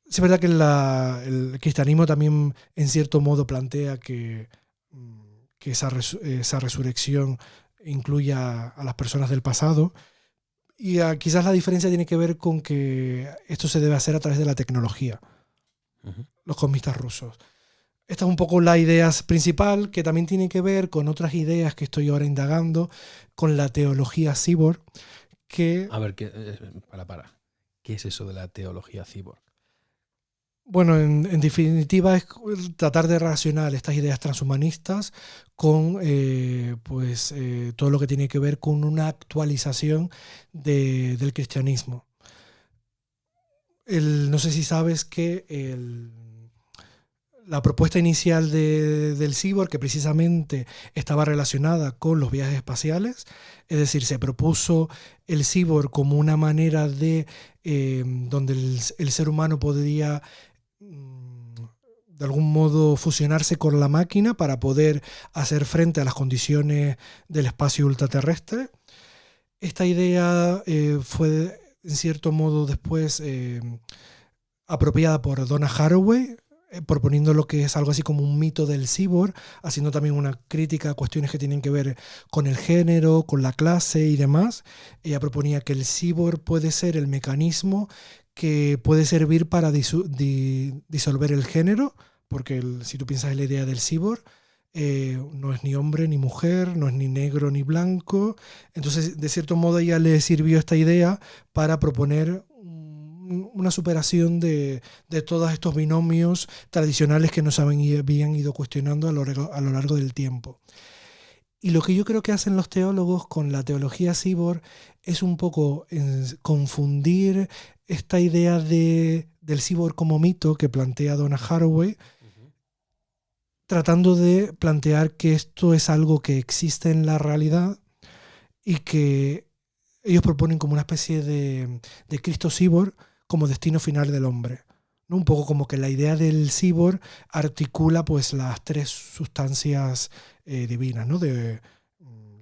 Es verdad que el cristianismo también en cierto modo plantea que esa resurrección incluya a las personas del pasado, y quizás la diferencia tiene que ver con que esto se debe hacer a través de la tecnología, los comunistas rusos. esta es un poco la idea principal, que también tiene que ver con otras ideas que estoy ahora indagando, con la teología cyborg, que... A ver, para. ¿Qué es eso de la teología cyborg? Bueno, en definitiva es tratar de relacionar estas ideas transhumanistas con todo lo que tiene que ver con una actualización del cristianismo. No sé si sabes que la propuesta inicial del cyborg, que precisamente estaba relacionada con los viajes espaciales, es decir, se propuso el cyborg como una manera de donde el ser humano podría de algún modo fusionarse con la máquina para poder hacer frente a las condiciones del espacio ultraterrestre. Esta idea fue en cierto modo después apropiada por Donna Haraway, proponiendo lo que es algo así como un mito del cyborg, haciendo también una crítica a cuestiones que tienen que ver con el género, con la clase y demás. Ella proponía que el cyborg puede ser el mecanismo que puede servir para disolver el género, porque si tú piensas en la idea del cyborg, no es ni hombre ni mujer, no es ni negro ni blanco. Entonces, de cierto modo, ella le sirvió esta idea para proponer una superación de todos estos binomios tradicionales que nos habían ido cuestionando a lo largo del tiempo. Y lo que yo creo que hacen los teólogos con la teología cyborg es un poco confundir esta idea del cyborg como mito que plantea Donna Haraway, tratando de plantear que esto es algo que existe en la realidad y que ellos proponen como una especie de Cristo cyborg como destino final del hombre, ¿no? Un poco como que la idea del cyborg articula pues las tres sustancias divinas, ¿no? De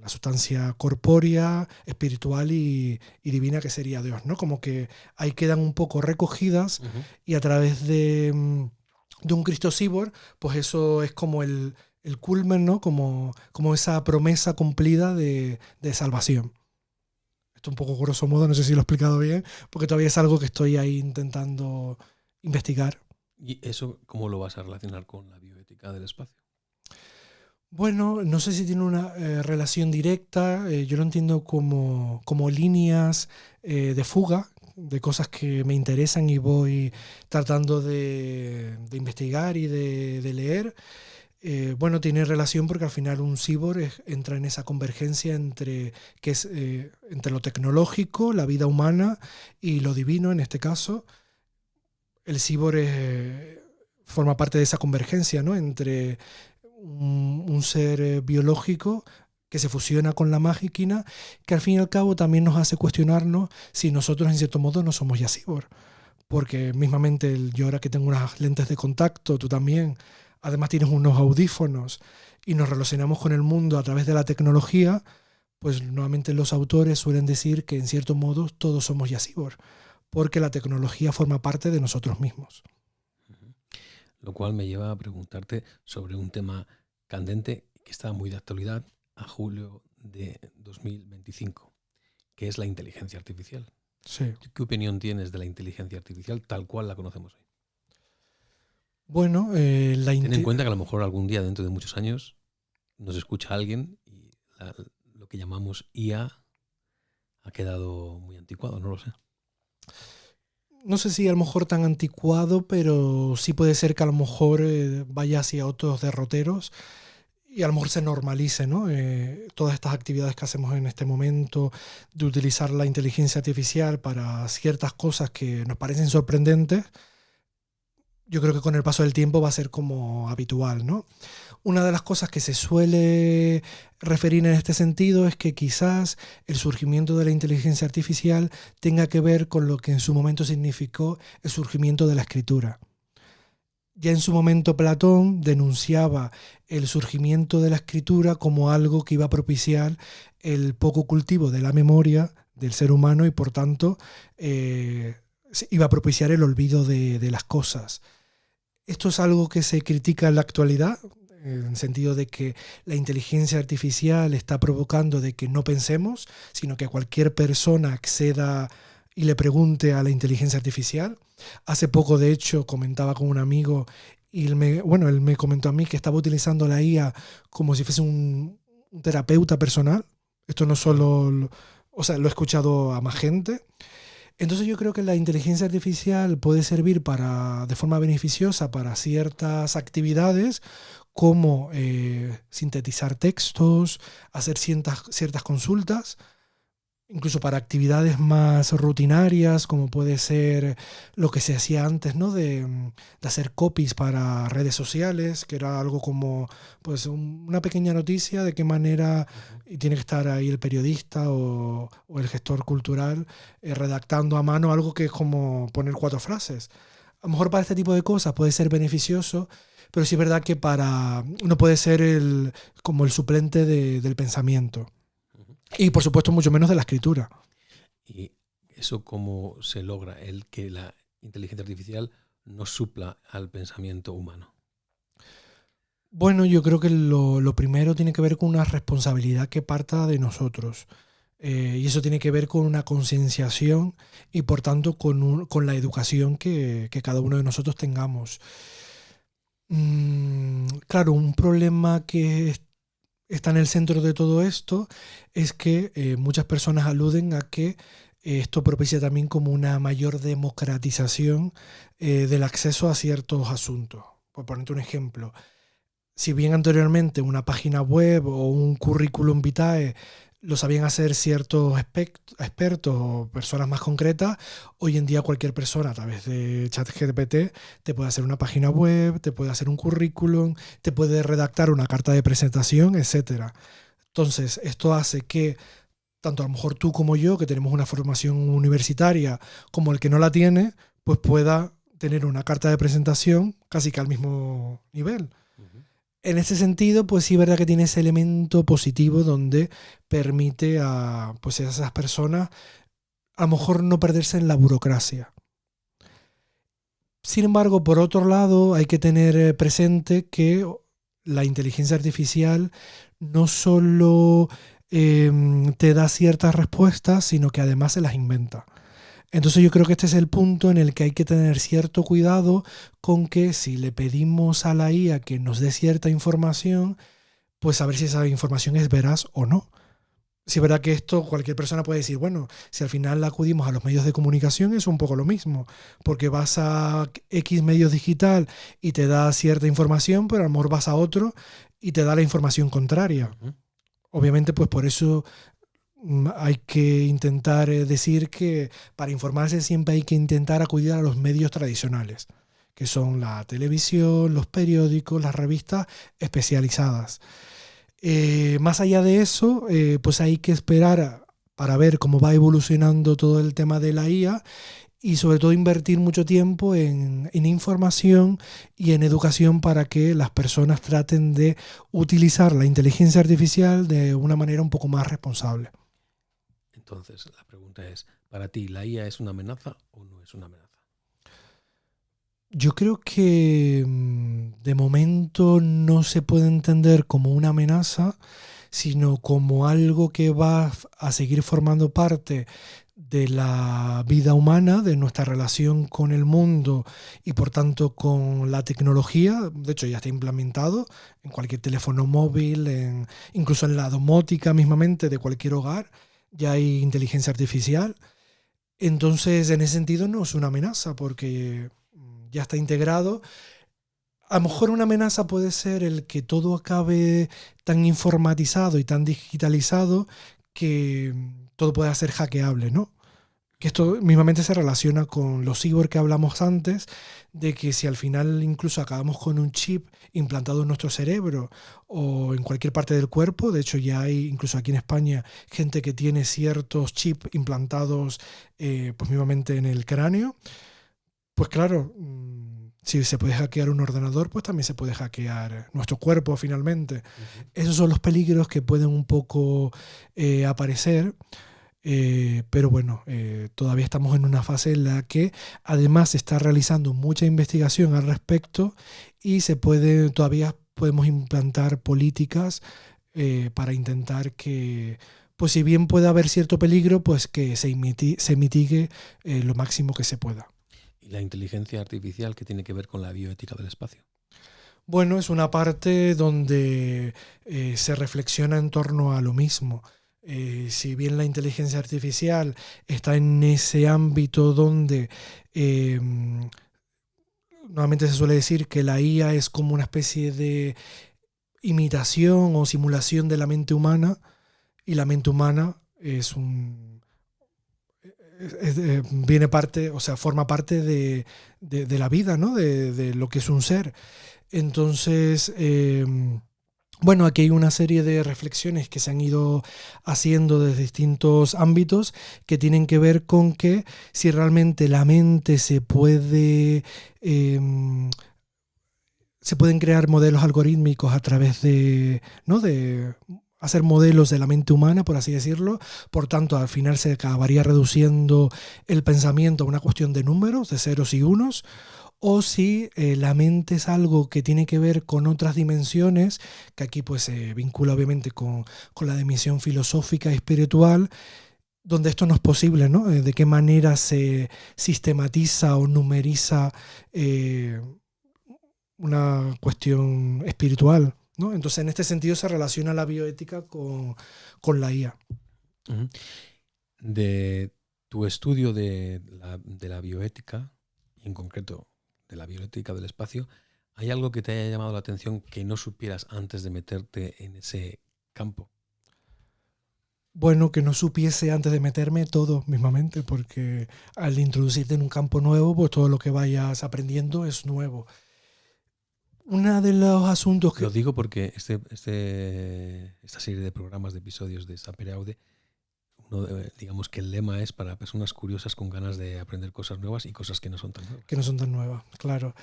la sustancia corpórea, espiritual y divina, que sería Dios, ¿no? Como que ahí quedan un poco recogidas y a través de un Cristo cyborg, pues eso es como el culmen, ¿no? Como esa promesa cumplida de salvación. Esto un poco grosso modo, no sé si lo he explicado bien, porque todavía es algo que estoy ahí intentando investigar. ¿Y eso cómo lo vas a relacionar con la bioética del espacio? Bueno, no sé si tiene una relación directa, yo lo entiendo como líneas de fuga, de cosas que me interesan y voy tratando de investigar y de leer. Bueno, tiene relación porque al final un cyborg entra en esa convergencia entre lo tecnológico, la vida humana y lo divino en este caso. El cyborg forma parte de esa convergencia, ¿no? Entre un ser biológico que se fusiona con la máquina, que al fin y al cabo también nos hace cuestionarnos si nosotros en cierto modo no somos ya cyborg. Porque mismamente yo ahora que tengo unas lentes de contacto, tú también, además tienes unos audífonos y nos relacionamos con el mundo a través de la tecnología, pues nuevamente los autores suelen decir que en cierto modo todos somos ya cyborg, porque la tecnología forma parte de nosotros mismos. Lo cual me lleva a preguntarte sobre un tema candente que está muy de actualidad a julio de 2025, que es la inteligencia artificial. Sí. ¿Qué opinión tienes de la inteligencia artificial tal cual la conocemos hoy? Bueno, ten en cuenta que a lo mejor algún día, dentro de muchos años, nos escucha alguien y lo que llamamos IA ha quedado muy anticuado, no lo sé. No sé si a lo mejor tan anticuado, pero sí puede ser que a lo mejor vaya hacia otros derroteros y a lo mejor se normalice, ¿no? Todas estas actividades que hacemos en este momento de utilizar la inteligencia artificial para ciertas cosas que nos parecen sorprendentes, yo creo que con el paso del tiempo va a ser como habitual, ¿no? Una de las cosas que se suele referir en este sentido es que quizás el surgimiento de la inteligencia artificial tenga que ver con lo que en su momento significó el surgimiento de la escritura. Ya en su momento Platón denunciaba el surgimiento de la escritura como algo que iba a propiciar el poco cultivo de la memoria del ser humano y por tanto iba a propiciar el olvido de las cosas. Esto es algo que se critica en la actualidad, en el sentido de que la inteligencia artificial está provocando de que no pensemos, sino que cualquier persona acceda y le pregunte a la inteligencia artificial. Hace poco, de hecho, comentaba con un amigo y él me comentó a mí que estaba utilizando la IA como si fuese un terapeuta personal. Esto no solo, o sea, lo he escuchado a más gente. Entonces yo creo que la inteligencia artificial puede servir de forma beneficiosa para ciertas actividades como sintetizar textos, hacer ciertas consultas, incluso para actividades más rutinarias, como puede ser lo que se hacía antes, ¿no? De hacer copies para redes sociales, que era algo como pues una pequeña noticia de qué manera, y tiene que estar ahí el periodista o el gestor cultural redactando a mano algo que es como poner 4 frases. A lo mejor para este tipo de cosas puede ser beneficioso, pero sí es verdad que no puede ser como el suplente del pensamiento. Y por supuesto mucho menos de la escritura. ¿Y eso cómo se logra? El que la inteligencia artificial no supla al pensamiento humano. Bueno, yo creo que lo primero tiene que ver con una responsabilidad que parta de nosotros. Y eso tiene que ver con una concienciación y por tanto con la educación que cada uno de nosotros tengamos. Claro, un problema que está en el centro de todo esto es que muchas personas aluden a que esto propicia también como una mayor democratización del acceso a ciertos asuntos. Por ponerte un ejemplo, si bien anteriormente una página web o un currículum vitae lo sabían hacer ciertos expertos o personas más concretas, hoy en día cualquier persona a través de ChatGPT te puede hacer una página web, te puede hacer un currículum, te puede redactar una carta de presentación, etc. Entonces, esto hace que tanto a lo mejor tú como yo, que tenemos una formación universitaria, como el que no la tiene, pues pueda tener una carta de presentación casi que al mismo nivel. En ese sentido, pues sí es verdad que tiene ese elemento positivo donde permite a esas personas a lo mejor no perderse en la burocracia. Sin embargo, por otro lado, hay que tener presente que la inteligencia artificial no solo te da ciertas respuestas, sino que además se las inventa. Entonces yo creo que este es el punto en el que hay que tener cierto cuidado con que si le pedimos a la IA que nos dé cierta información, pues a ver si esa información es veraz o no. Si es verdad que esto cualquier persona puede decir, bueno, si al final acudimos a los medios de comunicación es un poco lo mismo, porque vas a X medios digital y te da cierta información, pero a lo mejor vas a otro y te da la información contraria. Obviamente, pues por eso hay que intentar decir que para informarse siempre hay que intentar acudir a los medios tradicionales, que son la televisión, los periódicos, las revistas especializadas. Más allá de eso, pues hay que esperar para ver cómo va evolucionando todo el tema de la IA y sobre todo invertir mucho tiempo en información y en educación para que las personas traten de utilizar la inteligencia artificial de una manera un poco más responsable. Entonces, la pregunta es, ¿para ti la IA es una amenaza o no es una amenaza? Yo creo que de momento no se puede entender como una amenaza, sino como algo que va a seguir formando parte de la vida humana, de nuestra relación con el mundo y por tanto con la tecnología. De hecho ya está implementado en cualquier teléfono móvil, incluso en la domótica mismamente de cualquier hogar. Ya hay inteligencia artificial. Entonces, en ese sentido no es una amenaza porque ya está integrado. A lo mejor una amenaza puede ser el que todo acabe tan informatizado y tan digitalizado que todo pueda ser hackeable, ¿no? Que esto mismamente se relaciona con los cyborg que hablamos antes, de que si al final incluso acabamos con un chip implantado en nuestro cerebro o en cualquier parte del cuerpo, de hecho ya hay incluso aquí en España gente que tiene ciertos chips implantados pues mismamente en el cráneo, pues claro, si se puede hackear un ordenador, pues también se puede hackear nuestro cuerpo finalmente. Esos son los peligros que pueden un poco aparecer. Pero bueno, todavía estamos en una fase en la que además se está realizando mucha investigación al respecto y todavía podemos implantar políticas para intentar que, pues si bien pueda haber cierto peligro, pues que se mitigue lo máximo que se pueda. ¿Y la inteligencia artificial qué tiene que ver con la bioética del espacio? Bueno, es una parte donde se reflexiona en torno a lo mismo. Si bien la inteligencia artificial está en ese ámbito donde eh, normalmente se suele decir que la IA es como una especie de imitación o simulación de la mente humana, y la mente humana viene parte, o sea, forma parte de la vida, ¿no? De lo que es un ser. Entonces, bueno, aquí hay una serie de reflexiones que se han ido haciendo desde distintos ámbitos que tienen que ver con que si realmente la mente se pueden crear modelos algorítmicos a través de, ¿no? de hacer modelos de la mente humana, por así decirlo. Por tanto, al final se acabaría reduciendo el pensamiento a una cuestión de números, de ceros y unos, o si la mente es algo que tiene que ver con otras dimensiones, que aquí pues se vincula obviamente con la dimensión filosófica y espiritual, donde esto no es posible, ¿no? De qué manera se sistematiza o numeriza una cuestión espiritual, ¿no? Entonces, en este sentido se relaciona la bioética con la IA. Uh-huh. De tu estudio de la bioética, y en concreto de la bioética del espacio, ¿hay algo que te haya llamado la atención que no supieras antes de meterte en ese campo? Bueno, que no supiese antes de meterme todo mismamente, porque al introducirte en un campo nuevo, pues todo lo que vayas aprendiendo es nuevo. Uno de los asuntos que... Lo digo porque esta serie de programas, de episodios de Sapere Aude, digamos que el lema es para personas curiosas con ganas de aprender cosas nuevas y cosas que no son tan nuevas. Que no son tan nuevas, claro.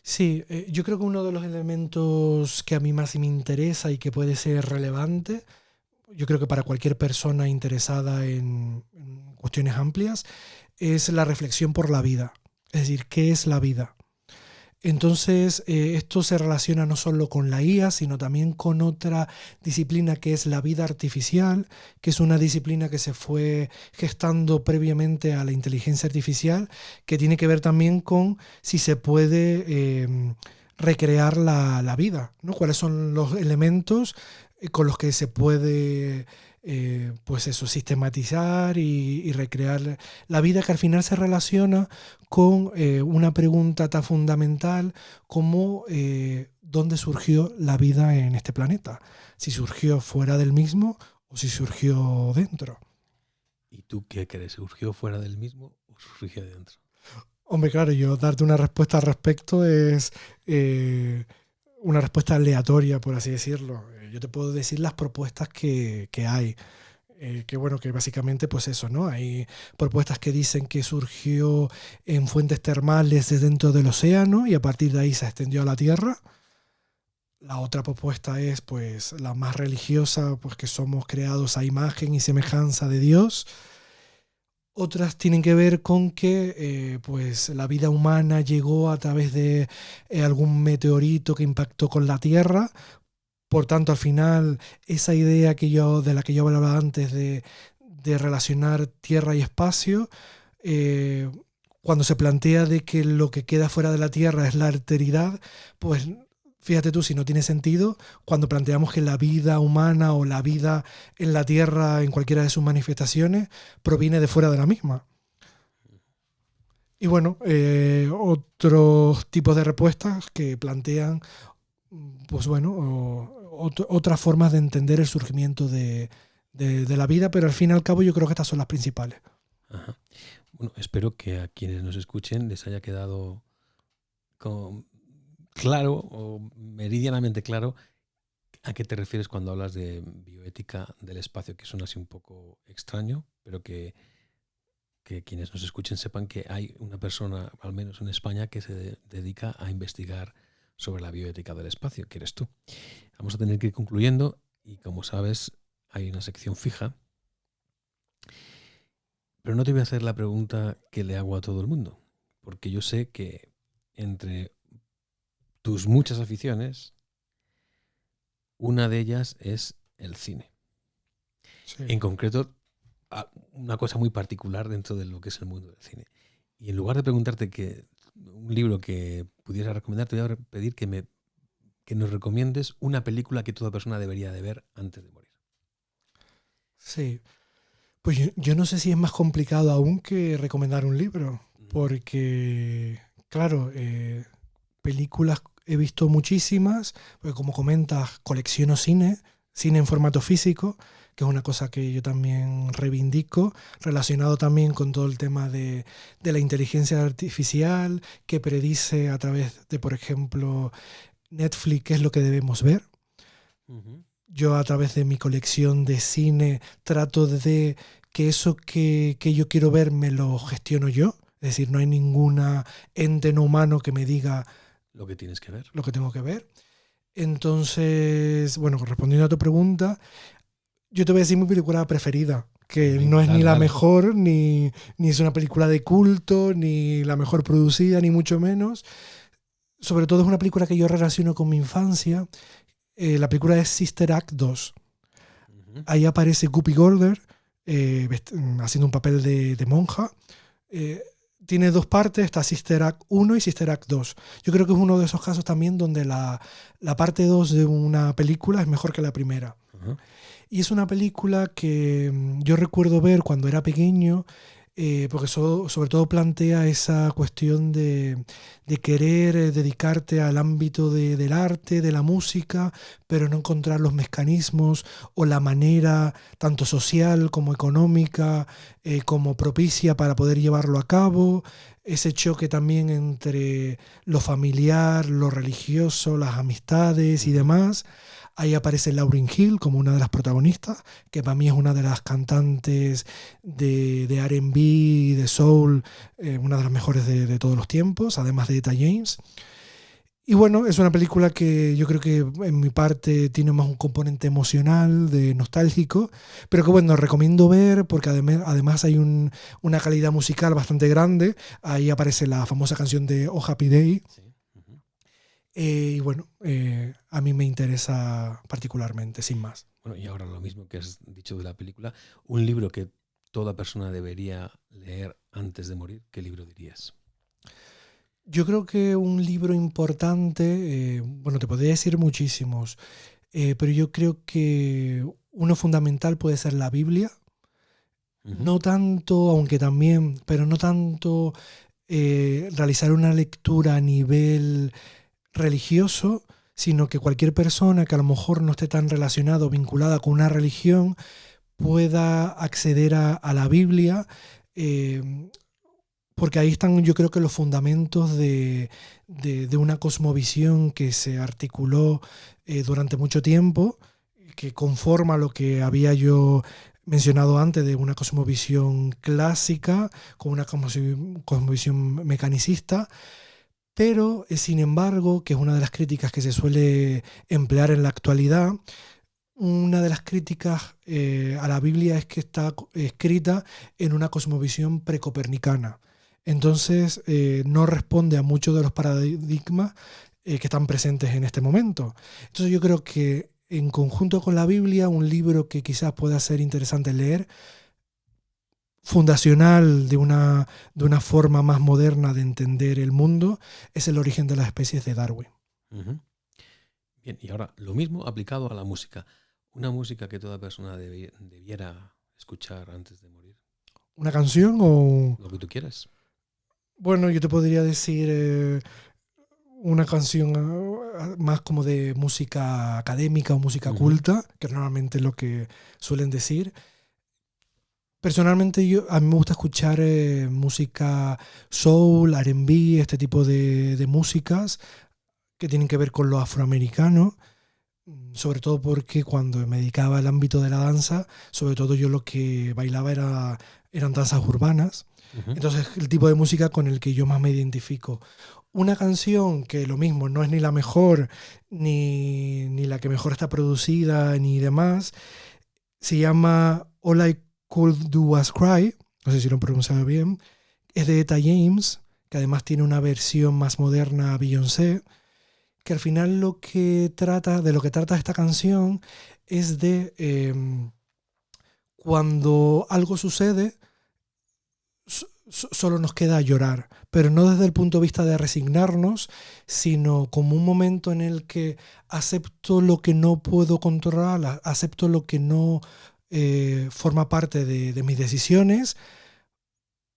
Sí, yo creo que uno de los elementos que a mí más me interesa y que puede ser relevante, yo creo que para cualquier persona interesada en cuestiones amplias, es la reflexión por la vida. Es decir, ¿qué es la vida? Entonces, esto se relaciona no solo con la IA, sino también con otra disciplina que es la vida artificial, que es una disciplina que se fue gestando previamente a la inteligencia artificial, que tiene que ver también con si se puede recrear la vida, ¿no? Cuáles son los elementos con los que se puede pues eso, sistematizar y recrear la vida, que al final se relaciona con una pregunta tan fundamental como ¿dónde surgió la vida en este planeta? Si surgió fuera del mismo o si surgió dentro. ¿Y tú qué crees? ¿Surgió fuera del mismo o surgió dentro? Hombre, claro, yo darte una respuesta al respecto es una respuesta aleatoria, por así decirlo. Yo te puedo decir las propuestas que hay. Que bueno, que básicamente pues eso, ¿no? Hay propuestas que dicen que surgió en fuentes termales desde dentro del océano y a partir de ahí se extendió a la Tierra. La otra propuesta es pues la más religiosa, pues que somos creados a imagen y semejanza de Dios. Otras tienen que ver con que pues la vida humana llegó a través de algún meteorito que impactó con la Tierra. Por tanto, al final, esa idea de la que yo hablaba antes de relacionar tierra y espacio, cuando se plantea de que lo que queda fuera de la Tierra es la alteridad, pues fíjate tú si no tiene sentido cuando planteamos que la vida humana o la vida en la Tierra, en cualquiera de sus manifestaciones, proviene de fuera de la misma. Y bueno, otros tipos de respuestas que plantean, pues bueno, otras formas de entender el surgimiento de la vida, pero al fin y al cabo yo creo que estas son las principales. Ajá. Bueno, espero que a quienes nos escuchen les haya quedado claro o meridianamente claro a qué te refieres cuando hablas de bioética del espacio, que suena así un poco extraño, pero que quienes nos escuchen sepan que hay una persona, al menos en España, que se dedica a investigar sobre la bioética del espacio, que eres tú. Vamos a tener que ir concluyendo y, como sabes, hay una sección fija, pero no te voy a hacer la pregunta que le hago a todo el mundo, porque yo sé que entre tus muchas aficiones, una de ellas es el cine. Sí. En concreto, una cosa muy particular dentro de lo que es el mundo del cine. Y en lugar de preguntarte un libro que pudiera recomendar, te voy a pedir que me que nos recomiendes una película que toda persona debería de ver antes de morir. Sí. Pues yo no sé si es más complicado aún que recomendar un libro, porque, claro, películas he visto muchísimas, porque como comentas, colecciono cine en formato físico, que es una cosa que yo también reivindico, relacionado también con todo el tema de la inteligencia artificial, que predice a través de, por ejemplo, Netflix qué es lo que debemos ver. Uh-huh. Yo a través de mi colección de cine trato de que eso que yo quiero ver me lo gestiono yo. Es decir, no hay ninguna ente no humano que me diga lo que tienes que ver. Lo que tengo que ver. Entonces, bueno, respondiendo a tu pregunta, yo te voy a decir mi película preferida, que Venga, no es ni la dale. mejor, ni es una película de culto, ni la mejor producida, ni mucho menos. Sobre todo es una película que yo relaciono con mi infancia. La película es Sister Act 2. Uh-huh. Ahí aparece Guppy Golder haciendo un papel de monja. Tiene dos partes, está Sister Act 1 y Sister Act 2. Yo creo que es uno de esos casos también donde la parte 2 de una película es mejor que la primera. Uh-huh. Y es una película que yo recuerdo ver cuando era pequeño, porque sobre todo plantea esa cuestión de querer dedicarte al ámbito del arte, de la música, pero no encontrar los mecanismos o la manera tanto social como económica como propicia para poder llevarlo a cabo. Ese choque también entre lo familiar, lo religioso, las amistades y demás. Ahí aparece Lauryn Hill como una de las protagonistas, que para mí es una de las cantantes de R&B y de soul, una de las mejores de todos los tiempos, además de Etta James. Y bueno, es una película que yo creo que en mi parte tiene más un componente emocional, de nostálgico, pero que bueno, recomiendo ver porque además hay una calidad musical bastante grande. Ahí aparece la famosa canción de Oh Happy Day. Sí. Uh-huh. Y bueno, a mí me interesa particularmente, sin más. Bueno, y ahora lo mismo que has dicho de la película, un libro que toda persona debería leer antes de morir, ¿qué libro dirías? Yo creo que un libro importante, bueno, te podría decir muchísimos, pero yo creo que uno fundamental puede ser la Biblia. Uh-huh. No tanto, aunque también, pero no tanto realizar una lectura a nivel religioso, sino que cualquier persona que a lo mejor no esté tan relacionada o vinculada con una religión pueda acceder a la Biblia, porque ahí están yo creo que los fundamentos de una cosmovisión que se articuló durante mucho tiempo, que conforma lo que había yo mencionado antes de una cosmovisión clásica, con una cosmovisión mecanicista, pero sin embargo, que es una de las críticas que se suele emplear en la actualidad, una de las críticas a la Biblia es que está escrita en una cosmovisión precopernicana. Entonces no responde a muchos de los paradigmas que están presentes en este momento. Entonces yo creo que en conjunto con la Biblia, un libro que quizás pueda ser interesante leer, fundacional de una forma más moderna de entender el mundo, es El origen de las especies de Darwin. Uh-huh. Bien, y ahora lo mismo aplicado a la música. Una música que toda persona debiera escuchar antes de morir. ¿Una canción o...? Lo que tú quieras. Bueno, yo te podría decir una canción más como de música académica o música Uh-huh. culta, que normalmente es lo que suelen decir. Personalmente a mí me gusta escuchar música soul, R&B, este tipo de músicas que tienen que ver con lo afroamericano, sobre todo porque cuando me dedicaba al ámbito de la danza, sobre todo yo lo que bailaba eran danzas urbanas. Uh-huh. Entonces el tipo de música con el que yo más me identifico. Una canción que lo mismo, no es ni la mejor, ni la que mejor está producida, ni demás, se llama All I Could Do Was Cry, no sé si lo he pronunciado bien, es de Etta James, que además tiene una versión más moderna a Beyoncé, que al final de lo que trata esta canción es de cuando algo sucede, solo nos queda llorar, pero no desde el punto de vista de resignarnos, sino como un momento en el que acepto lo que no puedo controlar, acepto lo que no forma parte de mis decisiones,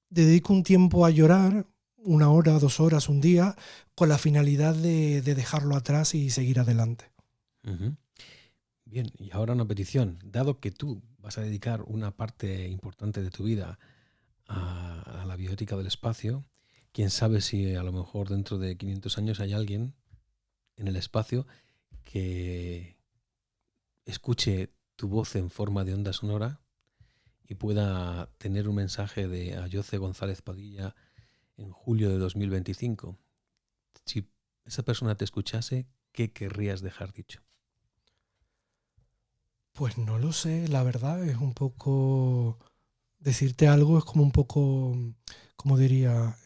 dedico un tiempo a llorar, 1 hora, 2 horas, un día, con la finalidad de dejarlo atrás y seguir adelante. Uh-huh. Bien, y ahora una petición. Dado que tú vas a dedicar una parte importante de tu vida a la bioética del espacio, quién sabe si a lo mejor dentro de 500 años hay alguien en el espacio que escuche tu voz en forma de onda sonora y pueda tener un mensaje de Ayoce González Padilla en julio de 2025. Si esa persona te escuchase, ¿qué querrías dejar dicho? Pues no lo sé, la verdad, es un poco... Decirte algo es como un poco, como diría,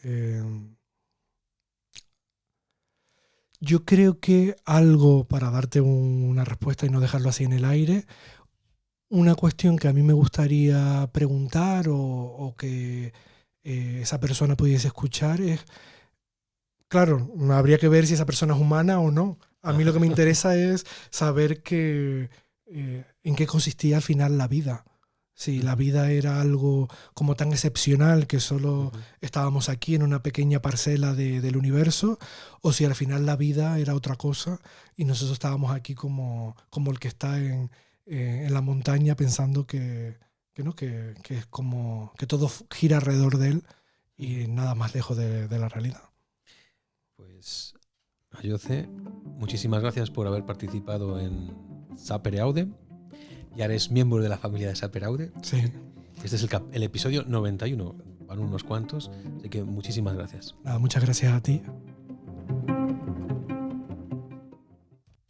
yo creo que algo, para darte una respuesta y no dejarlo así en el aire, una cuestión que a mí me gustaría preguntar o que esa persona pudiese escuchar es, claro, habría que ver si esa persona es humana o no. A mí lo que me interesa es saber en qué consistía al final la vida. Si la vida era algo como tan excepcional que solo estábamos aquí en una pequeña parcela del universo, o si al final la vida era otra cosa y nosotros estábamos aquí como el que está en la montaña pensando que es como que todo gira alrededor de él y nada más lejos de la realidad. Pues, Ayoce, muchísimas gracias por haber participado en Sapere Aude. Ya eres miembro de la familia de Sapere Aude. Sí. Este es el episodio 91. Van unos cuantos, así que muchísimas gracias. Nada, muchas gracias a ti.